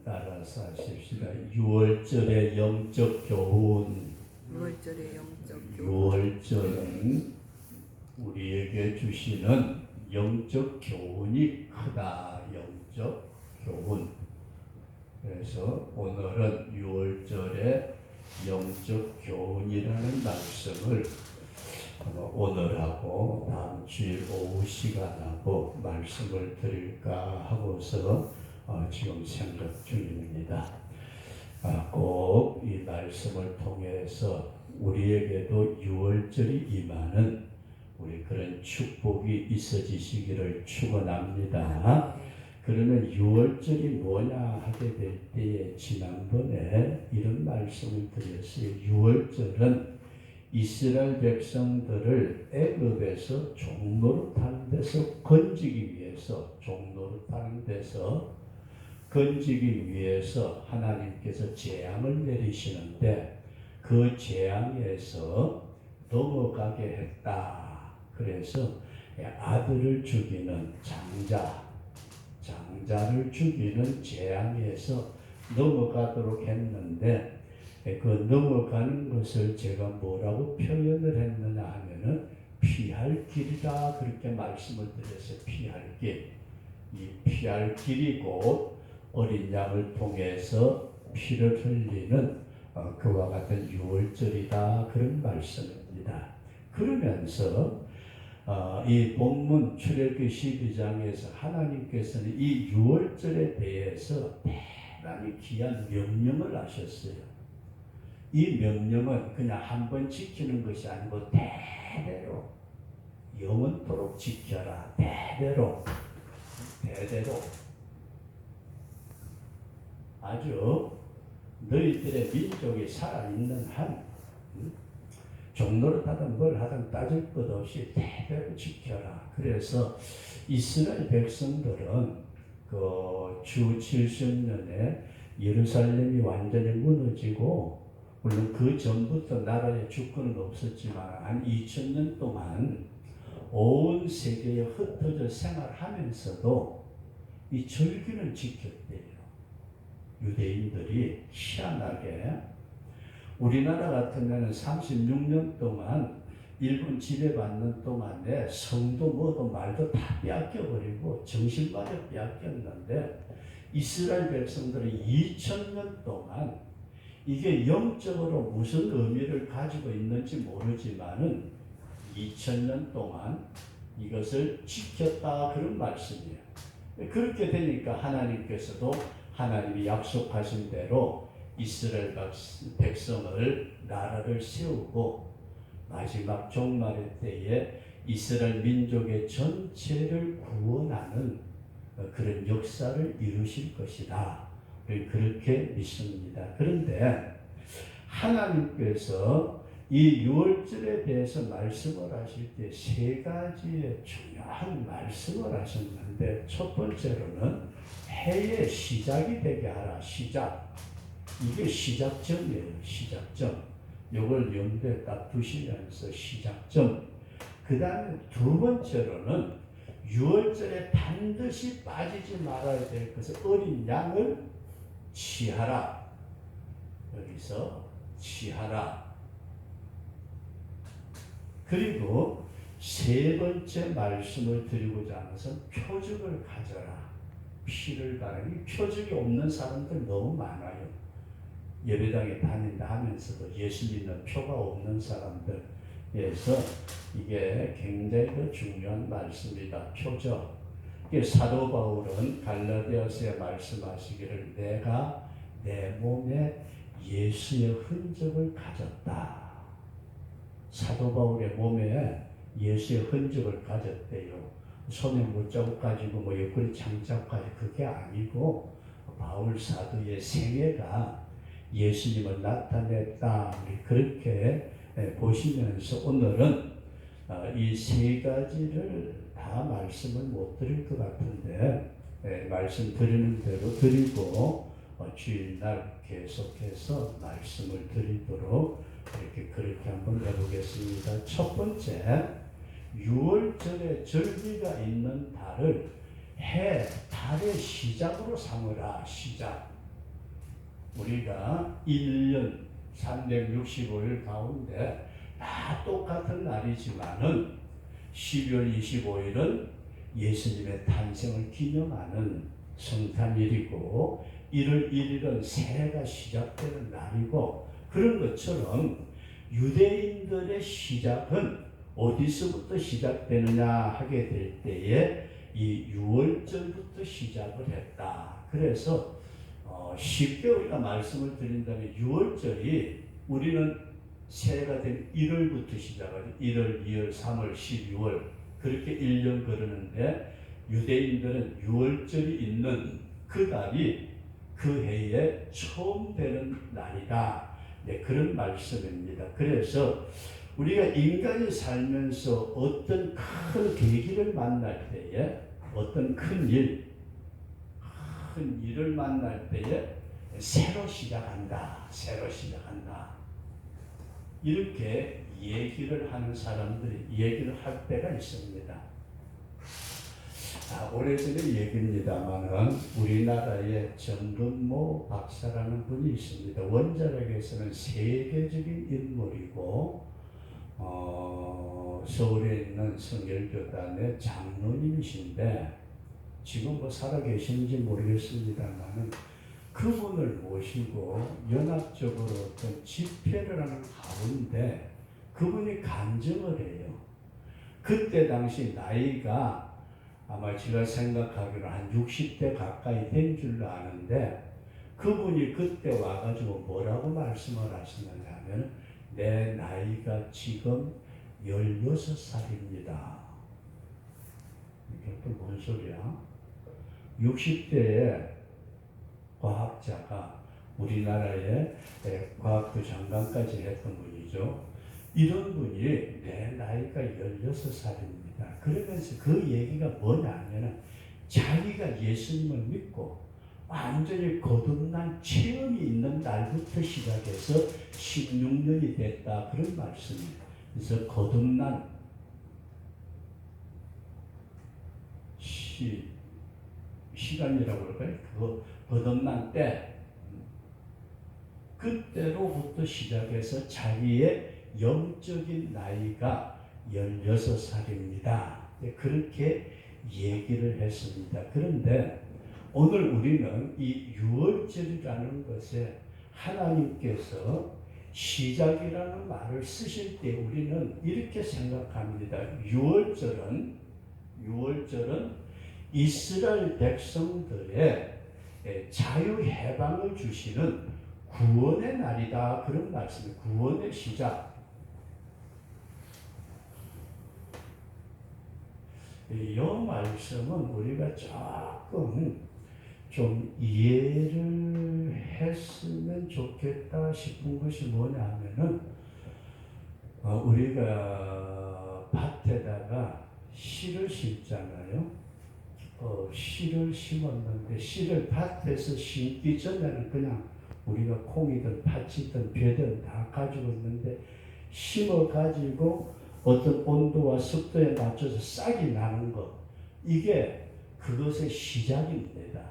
따라서 하십시다. 6월절의 영적 교훈. 6월절의 영적 교훈. 6월절은 우리에게 주시는 영적 교훈이 크다. 영적 교훈. 그래서 오늘은 6월절의 영적 교훈이라는 말씀을 오늘하고 다음 주일 오후 시간하고 말씀을 드릴까 하고서 지금 생각 중입니다. 꼭 이 말씀을 통해서 우리에게도 6월절이 임하는 우리 그런 축복이 있어지시기를 축원합니다. 그러면 6월절이 뭐냐 하게 될 때에 지난번에 이런 말씀을 드렸어요. 6월절은 이스라엘 백성들을 애굽에서 종노릇하는 데서 건지기 위해서 종노릇하는 데서 건지기 위해서 하나님께서 재앙을 내리시는데 그 재앙에서 넘어가게 했다. 그래서 아들을 죽이는 장자를 죽이는 재앙에서 넘어가도록 했는데 그 넘어가는 것을 제가 뭐라고 표현을 했느냐 하면은 피할 길이다 그렇게 말씀을 드렸어요. 피할 길. 이 피할 길이 곧 어린 양을 통해서 피를 흘리는 그와 같은 6월절이다 그런 말씀입니다. 그러면서 이 본문 출애굽기 12장에서 하나님께서는 이 6월절에 대해서 대단히 귀한 명령을 하셨어요. 이 명령은 그냥 한 번 지키는 것이 아니고 대대로 영원토록 지켜라. 대대로 아주 너희들의 민족이 살아있는 한 종노릇 하든 뭘 하든 따질 것 없이 대대로 지켜라. 그래서 이스라엘 백성들은 그 주 70년에 예루살렘이 완전히 무너지고 물론 그 전부터 나라의 주권은 없었지만 한 2000년 동안 온 세계에 흩어져 생활하면서도 이 절기는 지켰대요. 유대인들이 희한하게 우리나라 같으면 36년 동안 일본 지배받는 동안에 성도 뭐도 말도 다 빼앗겨버리고 정신마저 빼앗겼는데 이스라엘 백성들은 2000년 동안 이게 영적으로 무슨 의미를 가지고 있는지 모르지만은 2000년 동안 이것을 지켰다 그런 말씀이에요. 그렇게 되니까 하나님께서도 하나님이 약속하신 대로 이스라엘 백성을 나라를 세우고 마지막 종말의 때에 이스라엘 민족의 전체를 구원하는 그런 역사를 이루실 것이다. 그렇게 믿습니다. 그런데 하나님께서 이 6월절에 대해서 말씀을 하실 때 세 가지의 중요한 말씀을 하셨는데 첫 번째로는 해의 시작이 되게 하라. 시작. 이게 시작점이에요. 시작점. 이걸 염두에 딱 두시면서 시작점. 그 다음에 두 번째로는 6월절에 반드시 빠지지 말아야 될 것은 어린 양을 취하라. 여기서 취하라. 그리고 세 번째 말씀을 드리고자 하는 것은 표적을 가져라. 피를 바라니 표적이 없는 사람들 너무 많아요. 예배당에 다닌다 하면서도 예수 믿는 표가 없는 사람들에서 이게 굉장히 중요한 말씀이다. 표적. 사도 바울은 갈라디아서에 말씀하시기를 내가 내 몸에 예수의 흔적을 가졌다. 사도 바울의 몸에 예수의 흔적을 가졌대요. 손에 못자국 가지고 옆구리 장자국 가지고 그게 아니고 바울 사도의 생애가 예수님을 나타냈다. 그렇게 보시면서 오늘은 이 세 가지를 다 말씀을 못 드릴 것 같은데 말씀 드리는 대로 드리고 주일날 계속해서 말씀을 드리도록 그렇게 한번 해보겠습니다. 첫 번째 6월절에 절기가 있는 달을 달의 시작으로 삼으라. 시작. 우리가 1년 365일 가운데 다 똑같은 날이지만은 12월 25일은 예수님의 탄생을 기념하는 성탄일이고 1월 1일은 새해가 시작되는 날이고, 그런 것처럼 유대인들의 시작은 어디서부터 시작되느냐 하게 될 때에 이 유월절부터 시작을 했다. 그래서 쉽게 우리가 말씀을 드린다면 유월절이 우리는 새해가 된 1월부터 시작하죠. 1월, 2월, 3월, 12월 그렇게 1년 그러는데, 유대인들은 유월절이 있는 그 날이 그 해에 처음 되는 날이다. 네, 그런 말씀입니다. 그래서 우리가 인간이 살면서 어떤 큰 계기를 만날 때에, 어떤 큰 일을 만날 때에 새로 시작한다. 이렇게 얘기를 하는 사람들이 얘기를 할 때가 있습니다. 오래전의 얘기입니다만은 우리나라에 정근모 박사라는 분이 있습니다. 원자력에서는 세계적인 인물이고 서울에 있는 성결교단의 장로님이신데, 지금 뭐 살아계시는지 모르겠습니다만은 그분을 모시고 연합적으로 어떤 집회를 하는 가운데 그분이 간증을 해요. 그때 당시 나이가 아마 제가 생각하기로 한 60대 가까이 된 줄로 아는데, 그분이 그때 와가지고 뭐라고 말씀을 하시느냐 하면, 내 나이가 지금 16살입니다. 이게 또 뭔 소리야? 60대에 과학자가 우리나라의 과학부 장관까지 했던 분이죠. 이런 분이 내 나이가 16살입니다. 그러면서 그 얘기가 뭐냐면, 자기가 예수님을 믿고 완전히 거듭난 체험이 있는 날부터 시작해서 16년이 됐다. 그런 말씀입니다. 그래서 거듭난 시간이라고 그럴까요? 그거 거듭난 때, 그때로부터 시작해서 자기의 영적인 나이가 16살입니다. 그렇게 얘기를 했습니다. 그런데 오늘 우리는 이 유월절이라는 것에 하나님께서 시작이라는 말을 쓰실 때 우리는 이렇게 생각합니다. 유월절은 이스라엘 백성들의 자유 해방을 주시는 구원의 날이다. 그런 말씀입니다. 구원의 시작. 이 말씀은 우리가 조금 좀 이해를 했으면 좋겠다 싶은 것이 뭐냐 하면은, 우리가 밭에다가 씨를 심잖아요. 씨를 심었는데, 씨를 밭에서 심기 전에는 그냥 우리가 콩이든 팥이든 벼든 다 가지고 있는데, 심어 가지고 어떤 온도와 습도에 맞춰서 싹이 나는 것, 이게 그것의 시작입니다.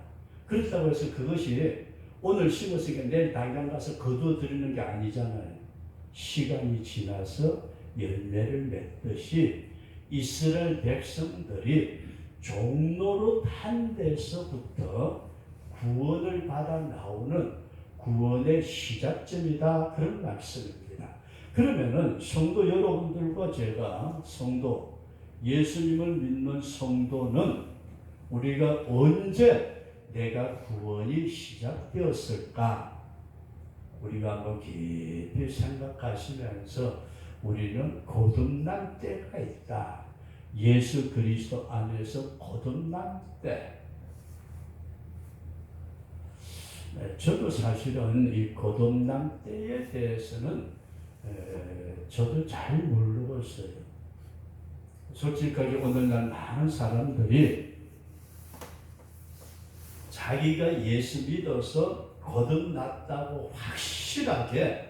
그렇다고 해서 그것이 오늘 심었으니까 내일 당장 가서 거두어드리는 게 아니잖아요. 시간이 지나서 열매를 맺듯이 이스라엘 백성들이 종로릇 한 데서부터 구원을 받아 나오는 구원의 시작점이다. 그런 말씀입니다. 그러면은 성도 여러분들과 제가 예수님을 믿는 성도는 우리가 언제 내가 구원이 시작되었을까? 우리가 한번 깊이 생각하시면서 우리는 거듭난 때가 있다. 예수 그리스도 안에서 거듭난 때. 저도 사실은 이 거듭난 때에 대해서는 저도 잘 모르고 있어요. 솔직하게 오늘날 많은 사람들이 자기가 예수 믿어서 거듭났다고 확실하게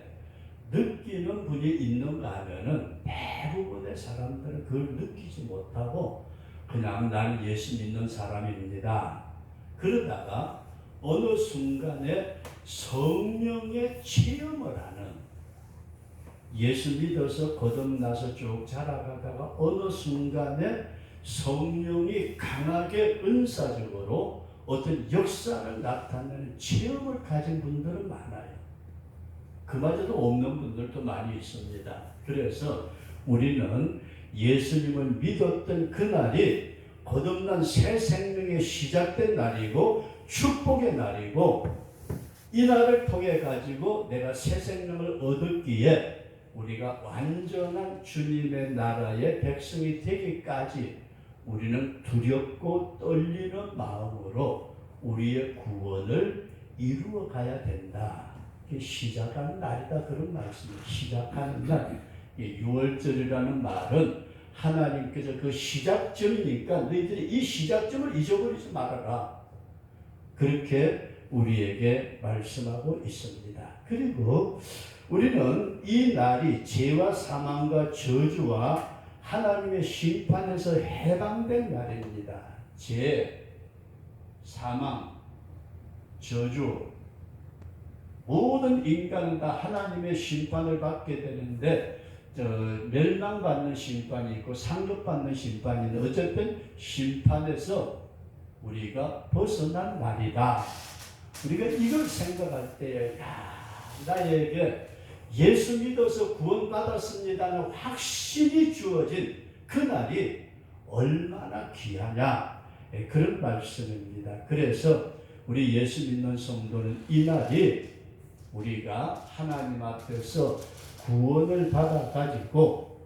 느끼는 분이 있는가 하면은, 대부분의 사람들은 그걸 느끼지 못하고 그냥 난 예수 믿는 사람입니다. 그러다가 어느 순간에 성령의 체험을 하는, 예수 믿어서 거듭나서 쭉 자라가다가 어느 순간에 성령이 강하게 은사적으로 어떤 역사를 나타내는 체험을 가진 분들은 많아요. 그마저도 없는 분들도 많이 있습니다. 그래서 우리는 예수님을 믿었던 그날이 거듭난 새 생명의 시작된 날이고 축복의 날이고, 이 날을 통해 가지고 내가 새 생명을 얻었기에 우리가 완전한 주님의 나라의 백성이 되기까지 우리는 두렵고 떨리는 마음으로 우리의 구원을 이루어 가야 된다. 시작하는 날이다, 그런 말씀을 시작하는 날. 6월절이라는 말은 하나님께서 그 시작점이니까 너희들이 이 시작점을 잊어버리지 말아라, 그렇게 우리에게 말씀하고 있습니다. 그리고 우리는 이 날이 죄와 사망과 저주와 하나님의 심판에서 해방된 날입니다. 죄, 사망, 저주, 모든 인간은 다 하나님의 심판을 받게 되는데, 멸망받는 심판이 있고 상급받는 심판이 있는데, 어쨌든 심판에서 우리가 벗어난 날이다. 우리가 이걸 생각할 때, 나에게 예수 믿어서 구원받았습니다는 확신이 주어진 그날이 얼마나 귀하냐, 그런 말씀입니다. 그래서 우리 예수 믿는 성도는 이 날이 우리가 하나님 앞에서 구원을 받아가지고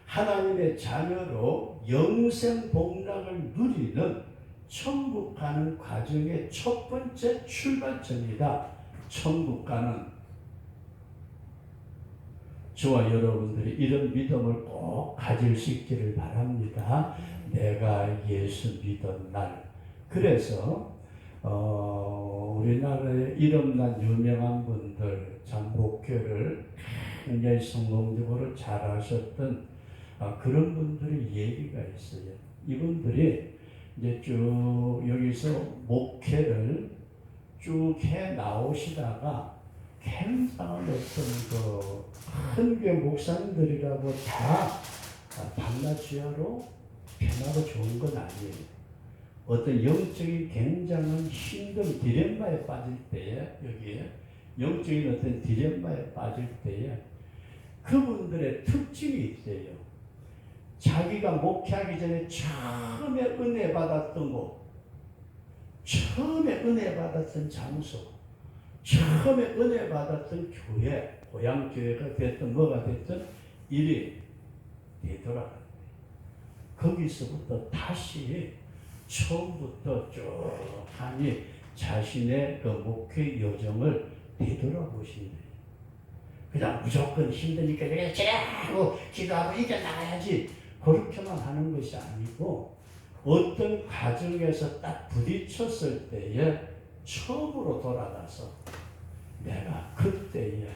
하나님의 자녀로 영생 복락을 누리는 천국 가는 과정의 첫 번째 출발점이다. 천국 가는, 저와 여러분들이 이런 믿음을 꼭 가질 수 있기를 바랍니다. 내가 예수 믿은 날. 그래서 우리나라에 이름난 유명한 분들, 참 목회를 굉장히 성공적으로 잘하셨던 그런 분들의 얘기가 있어요. 이분들이 이제 쭉 여기서 목회를 쭉 해 나오시다가 굉장한 어떤 큰 교회 목사님들이라고 다 밤낮지하로 편하고 좋은 건 아니에요. 어떤 영적인 굉장한 힘든 디렘마에 빠질 때에, 여기에 영적인 어떤 디렘마에 빠질 때에 그분들의 특징이 있어요. 자기가 목회하기 전에 처음에 은혜 받았던 곳, 처음에 은혜 받았던 장소, 처음에 은혜 받았던 교회, 고향 교회가 됐든 뭐가 됐든 일이 되더라고요. 거기서부터 다시 처음부터 쭉 하니 자신의 그 목회 여정을 되돌아보신대요. 그냥 무조건 힘드니까 그냥 하고 기도하고 이겨나가야지, 그렇게만 하는 것이 아니고 어떤 과정에서 딱 부딪혔을 때에 처음으로 돌아가서 내가 그때에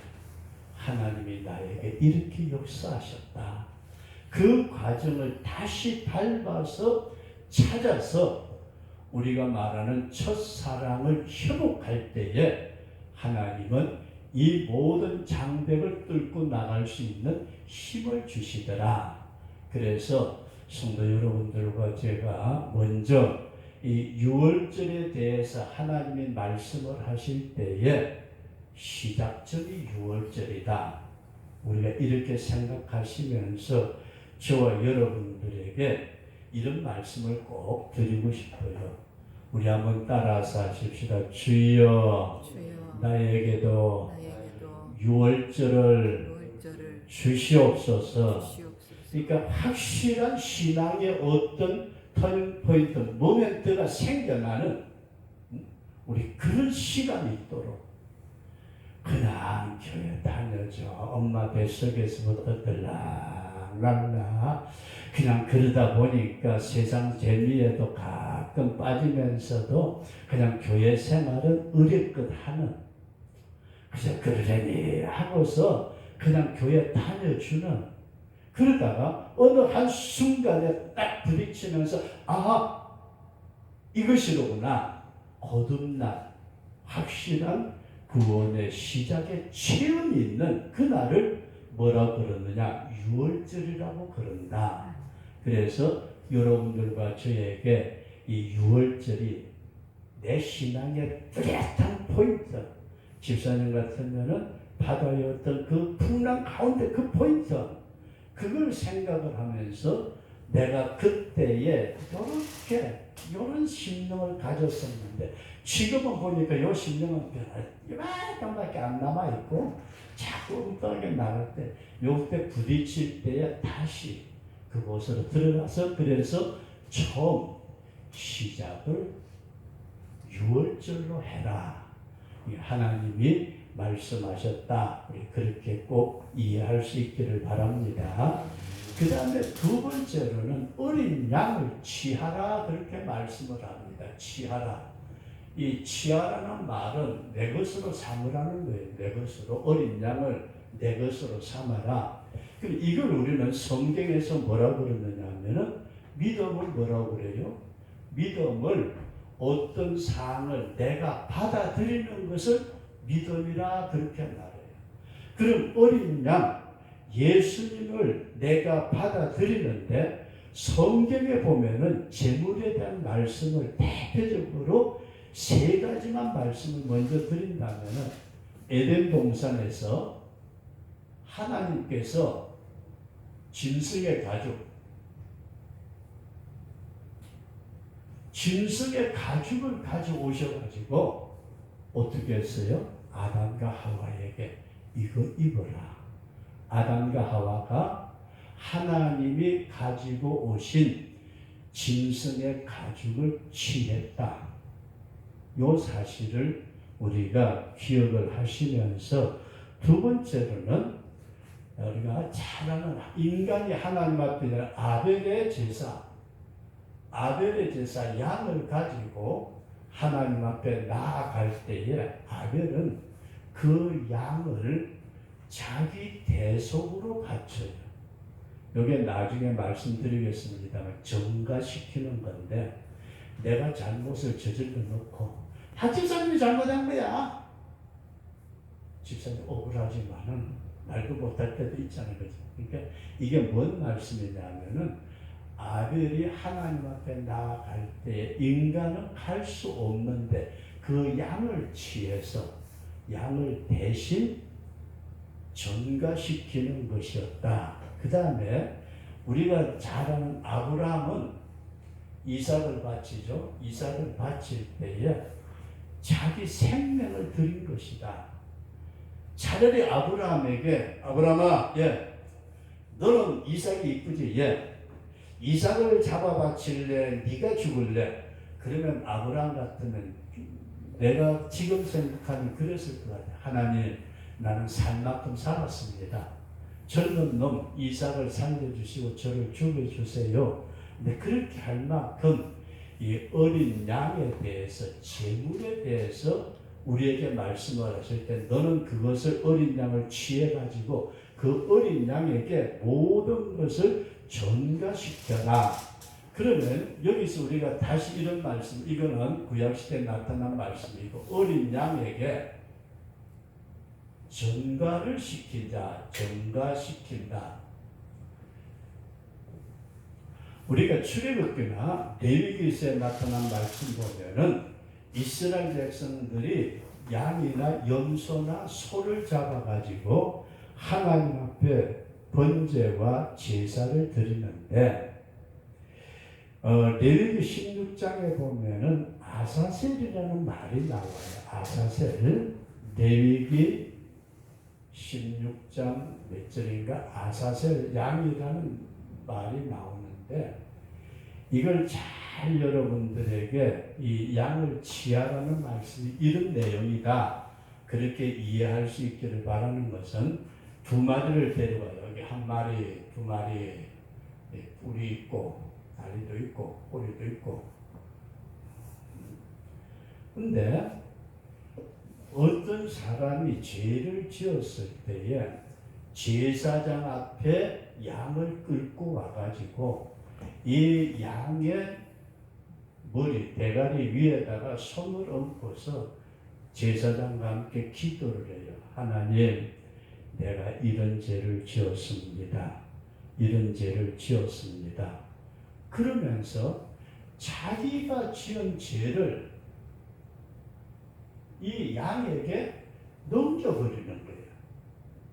하나님이 나에게 이렇게 역사하셨다, 그 과정을 다시 밟아서 찾아서 우리가 말하는 첫사랑을 회복할 때에 하나님은 이 모든 장벽을 뚫고 나갈 수 있는 힘을 주시더라. 그래서 성도 여러분들과 제가 먼저 이 6월절에 대해서 하나님이 말씀을 하실 때에 시작점이 6월절이다. 우리가 이렇게 생각하시면서 저와 여러분들에게 이런 말씀을 꼭 드리고 싶어요. 우리 한번 따라서 하십시다. 주여, 나에게도 6월절을 주시옵소서. 그러니까 확실한 신앙의 어떤 터닝포인트, 모멘트가 생겨나는 우리 그런 시간이 있도록, 그냥 교회 다녀줘 엄마 뱃속에서부터 들락날락 그냥 그러다 보니까 세상 재미에도 가끔 빠지면서도 그냥 교회 생활은 의례껏 하는, 그래서 그러려니 하고서 그냥 교회 다녀주는, 그러다가 어느 한순간에 딱 부딪히면서 이것이로구나, 거듭난 확실한 구원의 시작의 체험이 있는 그날을 뭐라 그러느냐? 유월절이라고 그런다. 그래서 여러분들과 저에게 이 유월절이 내 신앙의 뚜렷한 포인트, 집사님 같으면은 바다의 어떤 그 풍랑 가운데 그 포인트, 그걸 생각을 하면서 내가 그때에 이런 심령을 가졌었는데 지금은 보니까 이 심령은 이만큼밖에 안 남아있고 자꾸 엉뚱하게 나갈 때 요때 부딪힐 때에 다시 그곳으로 들어가서 그래서 처음 시작을 유월절로 해라. 하나님이 말씀하셨다. 우리 그렇게 꼭 이해할 수 있기를 바랍니다. 그 다음에 두 번째로는 어린 양을 취하라 그렇게 말씀을 합니다. 취하라. 이 취하라는 말은 내 것으로 삼으라는 거예요. 내 것으로 어린 양을 내 것으로 삼아라. 그럼 이걸 우리는 성경에서 뭐라고 그러느냐 하면은 믿음을 뭐라고 그래요? 믿음을 어떤 사항을 내가 받아들이는 것을 믿음이라 그렇게 말해요. 그럼 어린 양 예수님을 내가 받아들이는데 성경에 보면은 제물에 대한 말씀을 대표적으로 세 가지만 말씀을 먼저 드린다면은 에덴 동산에서 하나님께서 짐승의 가죽을 가져오셔가지고 어떻게 했어요? 아담과 하와에게 이거 입어라. 아담과 하와가 하나님이 가지고 오신 짐승의 가죽을 취했다. 이 사실을 우리가 기억을 하시면서 두 번째로는 우리가 잘 아는 인간이 하나님 앞에 아벨의 제사 양을 가지고 하나님 앞에 나아갈 때에 아벨은 그 양을 자기 대속으로 바쳐요. 여기에 나중에 말씀드리겠습니다만 정가시키는 건데 내가 잘못을 저질러 놓고 집사님이 잘못한 거야. 집사님 억울하지만은 말도 못할 때도 있잖아요. 그죠? 그러니까 이게 뭔 말씀이냐면은 아벨이 하나님 앞에 나아갈 때 인간은 할 수 없는데 그 양을 취해서 양을 대신 전가시키는 것이었다. 그 다음에 우리가 잘 아는 아브라함은 이삭을 바치죠. 이삭을 바칠 때에 자기 생명을 드린 것이다. 차라리 아브라함에게 아브라함아, 너는 이삭이 이쁘지? 이삭을 잡아 바칠래? 네가 죽을래? 그러면 아브라함 같으면 내가 지금 생각하면 그랬을 것 같아. 하나님, 나는 살 만큼 살았습니다. 젊은 놈 이삭을 살려주시고 저를 죽여주세요. 근데 그렇게 할 만큼 이 어린 양에 대해서, 제물에 대해서 우리에게 말씀을 하실 때 너는 그것을 어린 양을 취해가지고 그 어린 양에게 모든 것을 전가시켜라. 그러면 여기서 우리가 다시 이런 말씀, 이거는 구약시대에 나타난 말씀이고 어린 양에게 전가를 시키자, 전가시킨다. 우리가 출애굽기나 레위기서에 나타난 말씀 보면은 이스라엘 백성들이 양이나 염소나 소를 잡아가지고 하나님 앞에 번제와 제사를 드리는데 레위기 16장에 보면은 아사셀이라는 말이 나와요. 아사셀. 레위기 16장 몇 절인가 아사셀 양이라는 말이 나오는데 이걸 잘 여러분들에게 이 양을 취하라는 말씀이 이런 내용이다. 그렇게 이해할 수 있기를 바라는 것은 두 마리를 데려와요. 여기 한 마리, 두 마리 뿔이 있고 다리도 있고 꼬리도 있고. 근데 어떤 사람이 죄를 지었을 때에 제사장 앞에 양을 끌고 와가지고 이 양의 머리, 대가리 위에다가 손을 얹고서 제사장과 함께 기도를 해요. 하나님, 내가 이런 죄를 지었습니다. 이런 죄를 지었습니다. 그러면서 자기가 지은 죄를 이 양에게 넘겨버리는 거예요.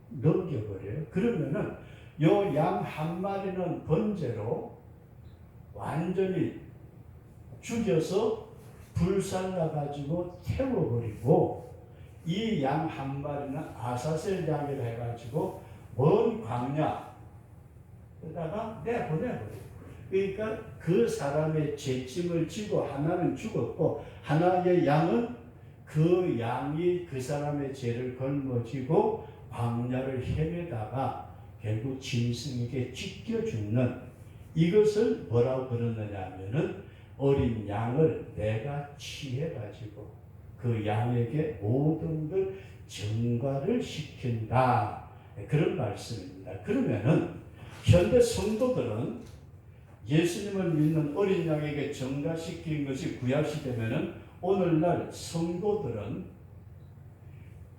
넘겨버려요. 그러면은 요 양 한 마리는 번제로 완전히 죽여서 불살라 가지고 태워버리고, 이 양 한 마리는 아사셀 양이라 해가지고 먼 광야에다가 내보내버려요. 그러니까 그 사람의 죄짐을 지고 하나는 죽었고, 하나의 양은 그 양이 그 사람의 죄를 걸머지고 광야를 헤매다가 결국 짐승에게 찢겨 죽는, 이것을 뭐라고 그러느냐 하면은 어린 양을 내가 취해가지고 그 양에게 모든 걸 전가를 시킨다, 그런 말씀입니다. 그러면은 현대 성도들은 예수님을 믿는 어린 양에게 전가시킨 것이 구약시대면은, 오늘날 성도들은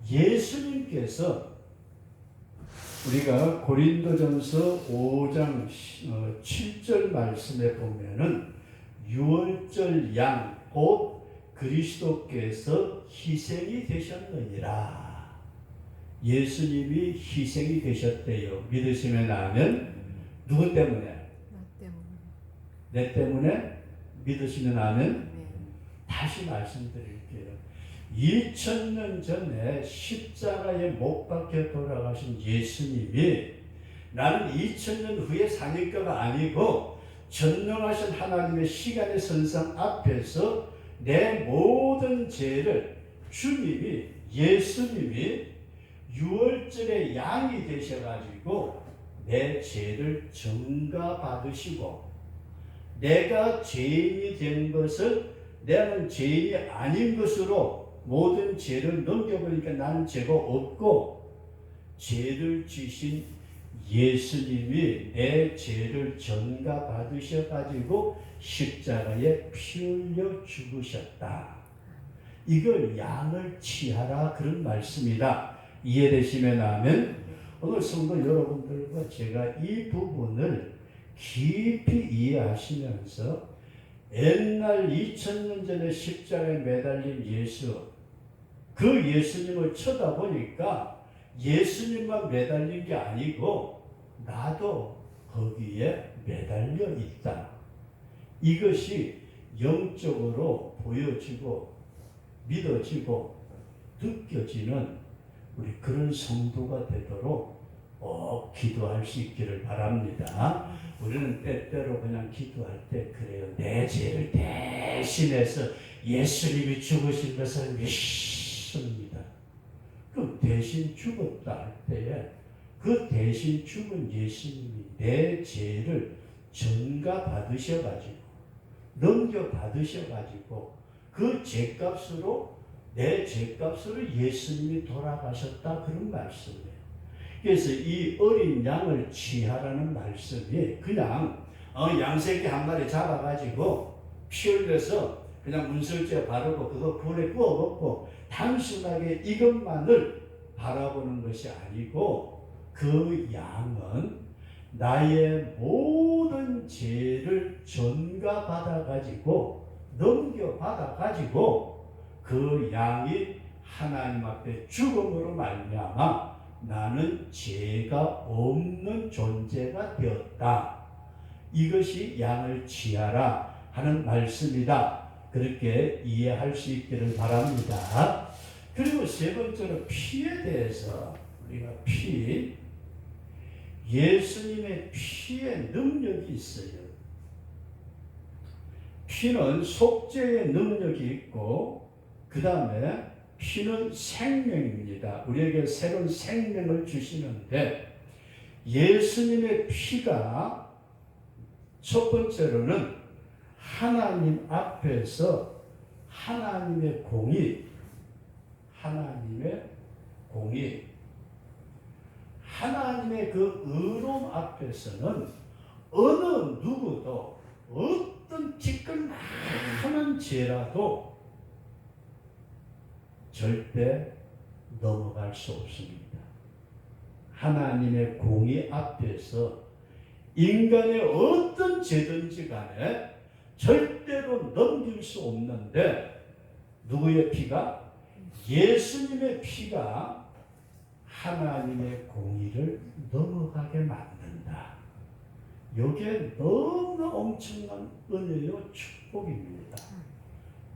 예수님께서, 우리가 고린도전서 5장 7절 말씀에 보면은 유월절 양 곧 그리스도께서 희생이 되셨느니라. 예수님이 희생이 되셨대요. 믿으시면 아멘. 누구 때문에? 나 때문에. 내 때문에? 믿으시면 아멘. 네. 다시 말씀드릴게요. 2000년 전에 십자가에 못 박혀 돌아가신 예수님이 나는 2000년 후에 사니까가 아니고 전능하신 하나님의 시간의 선상 앞에서 내 모든 죄를 주님이, 예수님이 유월절의 양이 되셔가지고 내 죄를 전가받으시고, 내가 죄인이 된 것을 나는 죄인이 아닌 것으로 모든 죄를 넘겨보니까 나는 죄가 없고, 죄를 지신 예수님이 내 죄를 전가받으셔가지고 십자가에 피 흘려 죽으셨다. 이걸 양을 취하라, 그런 말씀이다. 이해되시면 아멘. 오늘 성도 여러분들과 제가 이 부분을 깊이 이해하시면서 옛날 2000년 전에 십자가에 매달린 예수, 그 예수님을 쳐다보니까 예수님만 매달린 게 아니고 나도 거기에 매달려 있다. 이것이 영적으로 보여지고 믿어지고 느껴지는 우리 그런 성도가 되도록 기도할 수 있기를 바랍니다. 우리는 때때로 그냥 기도할 때 그래요. 내 죄를 대신해서 예수님이 죽으신 것을 믿습니다. 그 대신 죽었다 할 때에 그 대신 죽은 예수님이 내 죄를 전가받으셔가지고 넘겨받으셔가지고 그 죄값으로, 내 죄값으로 예수님이 돌아가셨다, 그런 말씀이에요. 그래서 이 어린 양을 취하라는 말씀이 그냥 양새끼 한 마리 잡아가지고 피 흘려서 그냥 문설주에 바르고 그거 불에 구워 먹고 단순하게 이것만을 바라보는 것이 아니고, 그 양은 나의 모든 죄를 전가받아가지고 넘겨받아가지고 그 양이 하나님 앞에 죽음으로 말미암아 나는 죄가 없는 존재가 되었다. 이것이 양을 취하라 하는 말씀이다. 그렇게 이해할 수 있기를 바랍니다. 그리고 세 번째로 피에 대해서, 우리가 예수님의 피에 능력이 있어요. 피는 속죄의 능력이 있고, 그 다음에 피는 생명입니다. 우리에게 새로운 생명을 주시는데, 예수님의 피가 첫 번째로는 하나님 앞에서 하나님의 공의, 하나님의 그 의로움 앞에서는 어느 누구도 어떤 티끌만한 죄라도 절대 넘어갈 수 없습니다. 하나님의 공의 앞에서 인간의 어떤 죄든지 간에 절대로 넘길 수 없는데 누구의 피가? 예수님의 피가 하나님의 공의를 넘어가게 만든다. 이게 너무나 엄청난 은혜요 축복입니다.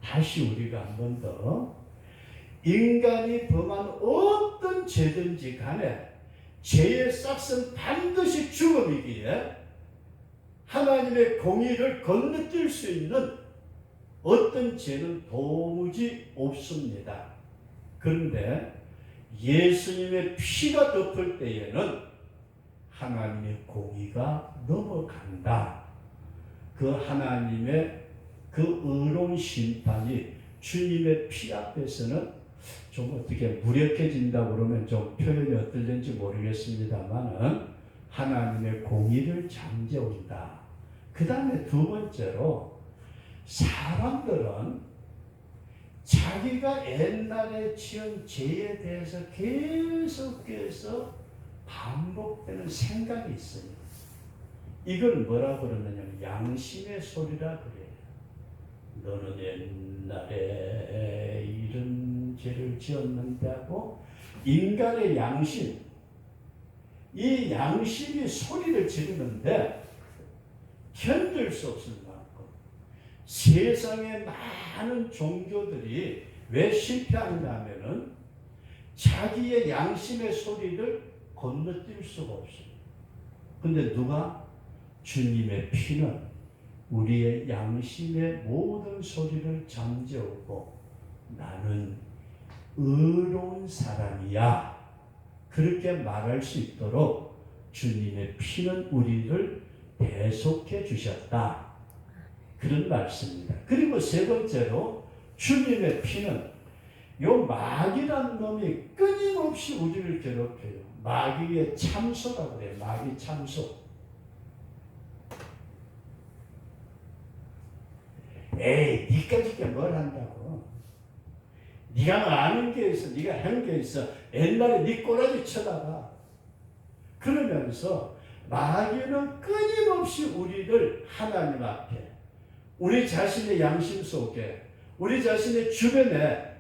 다시 우리가 한 번 더 인간이 범한 어떤 죄든지 간에 죄의 싹은 반드시 죽음이기에 하나님의 공의를 건너뛸 수 있는 어떤 죄는 도무지 없습니다. 그런데 예수님의 피가 덮을 때에는 하나님의 공의가 넘어간다. 그 하나님의 그 의로운 심판이 주님의 피 앞에서는 좀 어떻게 무력해진다고 그러면 좀 표현이 어떨는지 모르겠습니다만은 하나님의 공의를 잠재운다. 그 다음에 두 번째로 사람들은 자기가 옛날에 지은 죄에 대해서 계속해서 반복되는 생각이 있어요. 이걸 뭐라 그러느냐면 양심의 소리라 그래요. 너는 옛날에 이런 죄를 지었는데 하고 인간의 양심, 이 양심이 소리를 지르는데 견딜 수 없을 만큼 세상의 많은 종교들이 왜 실패하냐면은 자기의 양심의 소리를 건너뛸 수가 없어요. 근데 누가? 주님의 피는 우리의 양심의 모든 소리를 잠재우고 나는 의로운 사람이야. 그렇게 말할 수 있도록 주님의 피는 우리를 대속해 주셨다. 그런 말씀입니다. 그리고 세 번째로 주님의 피는 요 마귀란 놈이 끊임없이 우리를 괴롭혀요. 마귀의 참소라고 그래요. 마귀 참소. 에이, 니까짓게 뭘 한다고. 네가 아는 게 있어. 네가 하는 게 있어. 옛날에 네 꼬라지 쳐다봐. 그러면서 마귀는 끊임없이 우리를 하나님 앞에, 우리 자신의 양심 속에, 우리 자신의 주변에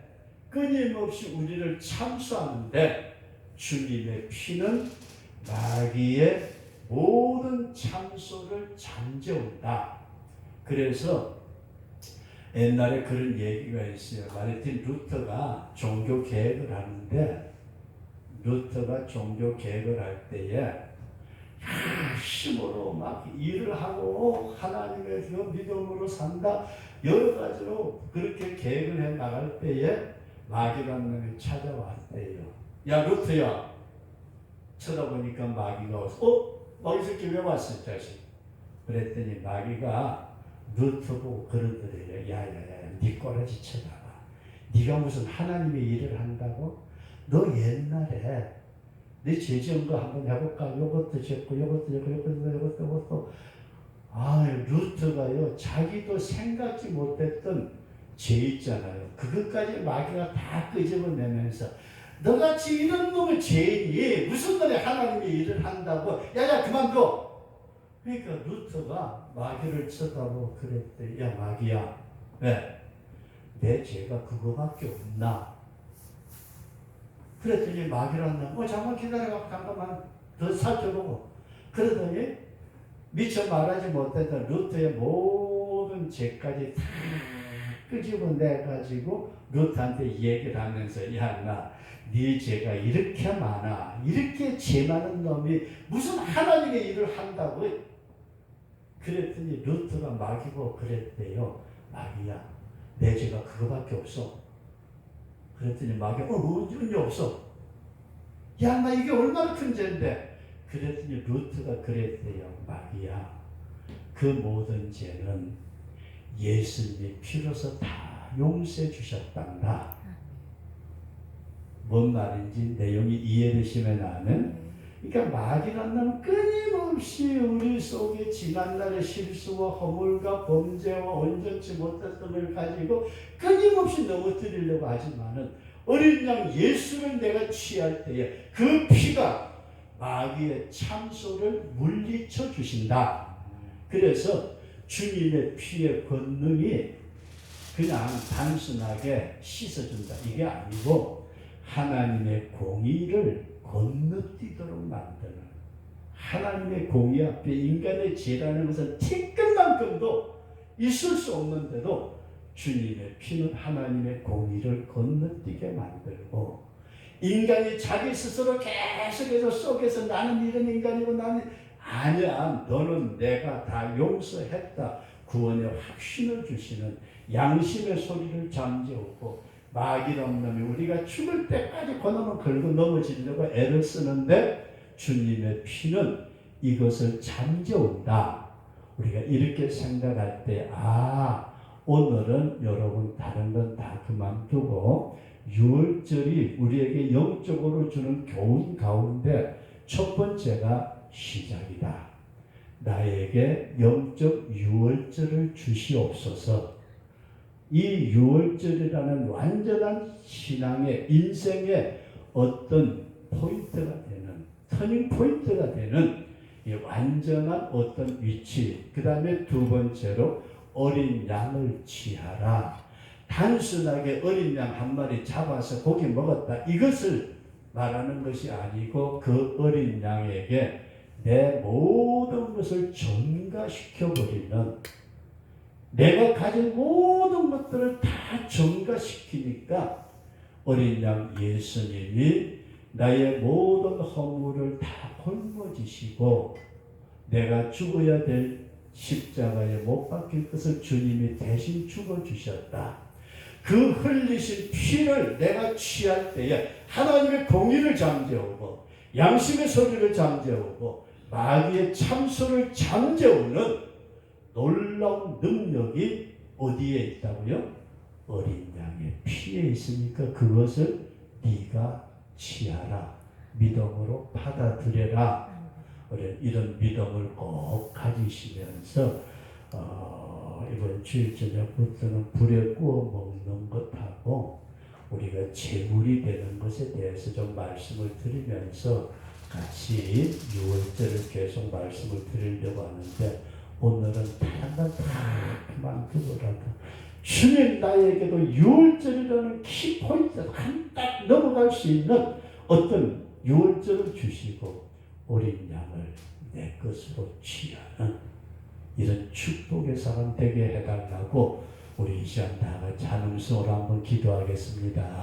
끊임없이 우리를 참수하는데 주님의 피는 마귀의 모든 참소를 잠재운다. 그래서 옛날에 그런 얘기가 있어요. 마르틴 루터가 종교 개혁을 하는데 루터가 종교 개혁을 할 때에 힘으로 막 일을 하고 하나님의 그 믿음으로 산다 여러 가지로 그렇게 계획을 해 나갈 때에 마귀라는 놈이 찾아왔대요. 야 루터야. 쳐다보니까 마귀가 와서 마귀 새끼 왜 왔어 자식? 그랬더니 마귀가 루터 보고 그러더래요. 야야야 네 꼬라지 쳐다봐. 네가 무슨 하나님의 일을 한다고? 너 옛날에 네 죄 지은 거 한번 해볼까? 요것도 짓고 요것도 루터가요 자기도 생각지 못했던 죄 있잖아요. 그것까지 마귀가 다 끄집어내면서 너같이 이런 놈의 죄인이 무슨 놈의 하나님의 일을 한다고 야야 그만둬. 그러니까 루터가 마귀를 쳐다보고 그랬대. 야 마귀야 왜? 내 죄가 그거밖에 없나? 그랬더니 마귀란 놈 잠깐 기다려봐. 잠깐만 더 살펴보고 그러더니 미처 말하지 못했던 루터의 모든 죄까지 다 끄집어내가지고 루터한테 얘기를 하면서 야 나 네 죄가 이렇게 많아. 이렇게 죄 많은 놈이 무슨 하나님의 일을 한다고? 그랬더니 루터가 마귀 보고 그랬대요. 마귀야 내 죄가 그거밖에 없어. 그랬더니 마귀가 언제 없어. 야 나 이게 얼마나 큰 죄인데. 그랬더니 루터가 그랬대요. 마귀야 그 모든 죄는 예수님의 피로서 다 용서해 주셨단다. 뭔 말인지 내용이 이해되시면 아는. 그러니까 마귀란 놈은 끊임없이 우리 속에 지난날의 실수와 허물과 범죄와 온전치 못했던 걸 가지고 끊임없이 넘어뜨리려고 하지만은 어린 양 예수를 내가 취할 때에 그 피가 마귀의 참소를 물리쳐 주신다. 그래서 주님의 피의 권능이 그냥 단순하게 씻어준다 이게 아니고 하나님의 공의를 건너뛰도록 만드는, 하나님의 공의 앞에 인간의 죄라는 것은 티끌만큼도 있을 수 없는데도 주님의 피는 하나님의 공의를 건너뛰게 만들고, 인간이 자기 스스로 계속해서 속에서 나는 이런 인간이고 나는 아니야, 너는 내가 다 용서했다 구원의 확신을 주시는 양심의 소리를 잠재우고, 마귀란 놈이 우리가 죽을 때까지 그놈을 걸고 넘어지려고 애를 쓰는데 주님의 피는 이것을 잠재운다. 우리가 이렇게 생각할 때 오늘은 여러분 다른 건 다 그만두고 유월절이 우리에게 영적으로 주는 교훈 가운데 첫 번째가 시작이다. 나에게 영적 유월절을 주시옵소서. 이 유월절이라는 완전한 신앙의 인생의 어떤 포인트가 되는, 터닝 포인트가 되는 이 완전한 어떤 위치. 그 다음에 두 번째로 어린 양을 취하라. 단순하게 어린 양 한 마리 잡아서 고기 먹었다 이것을 말하는 것이 아니고, 그 어린 양에게 내 모든 것을 전가시켜버리는, 내가 가진 모든 것들을 다 전가시키니까 어린 양 예수님이 나의 모든 허물을 다 짊어지시고 내가 죽어야 될 십자가에 못 박힐 것을 주님이 대신 죽어주셨다. 그 흘리신 피를 내가 취할 때에 하나님의 공의를 잠재우고 양심의 소리를 잠재우고 마귀의 참소를 잠재우는 놀라운 능력이 어디에 있다고요? 어린 양의 피에 있으니까 그것을 네가 취하라. 믿음으로 받아들여라. 이런 믿음을 꼭 가지시면서 이번 주일 저녁부터는 불에 구워 먹는 것하고 우리가 제물이 되는 것에 대해서 좀 말씀을 드리면서 같이 유월절을 계속 말씀을 드리려고 하는데, 오늘은 다른 건 다 그만두더라도 주님 나에게도 유월절이라는 키포인트 한 딱 넘어갈 수 있는 어떤 유월절을 주시고 어린 양을 내 것으로 취하는 이런 축복의 사람 되게 해달라고 우리 이 시간 다 같이 한 음성으로 한번 기도하겠습니다.